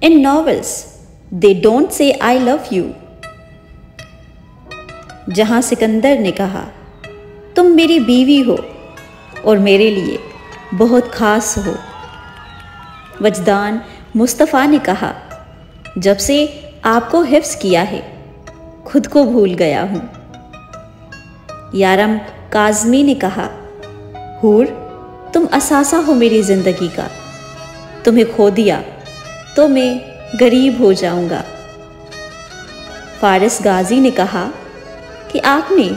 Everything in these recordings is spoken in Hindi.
In novels, they don't say I love you. जहां सिकंदर ने कहा, तुम मेरी बीवी हो और मेरे लिए बहुत खास हो, वजदान मुस्तफ़ा ने कहा, जब से आपको हिफ्स किया है खुद को भूल गया हूँ। यारम काज़मी ने कहा, हूर तुम असासा हो मेरी ज़िंदगी का, तुम्हें खो दिया तो मैं गरीब हो जाऊंगा। फारिस गाजी ने कहा कि आपने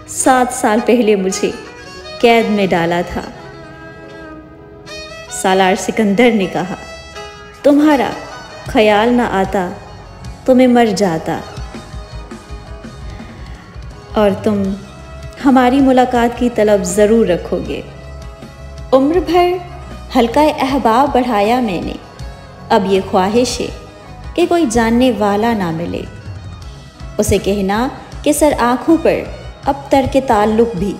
7 साल पहले मुझे कैद में डाला था। सालार सिकंदर ने कहा, तुम्हारा ख्याल ना आता तो मैं मर जाता और तुम हमारी मुलाकात की तलब ज़रूर रखोगे। उम्र भर हल्का अहबाब बढ़ाया मैंने, अब ये ख्वाहिश है कि कोई जानने वाला ना मिले। उसे कहना कि सर आँखों पर अब तर्क ताल्लुक़ भी,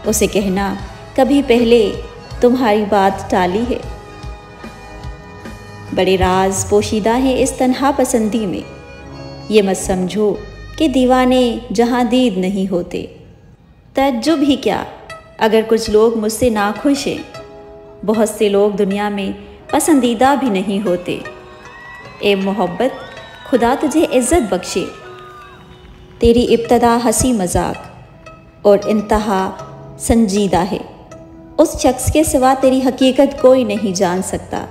उसे कहना कभी पहले तुम्हारी बात टाली है। बड़े राज पोशीदा हैं इस तन्हा पसंदी में, ये मत समझो कि दीवाने जहाँ दीद नहीं होते। तज्जुब ही क्या अगर कुछ लोग मुझसे नाखुश हैं, बहुत से लोग दुनिया में पसंदीदा भी नहीं होते। ए मोहब्बत, खुदा तुझे इज़्ज़त बख्शे, तेरी इब्तदा हंसी मजाक और इंतहा संजीदा है। उस शख्स के सिवा तेरी हकीकत कोई नहीं जान सकता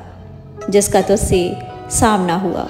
जिसका तुझसे सामना हुआ।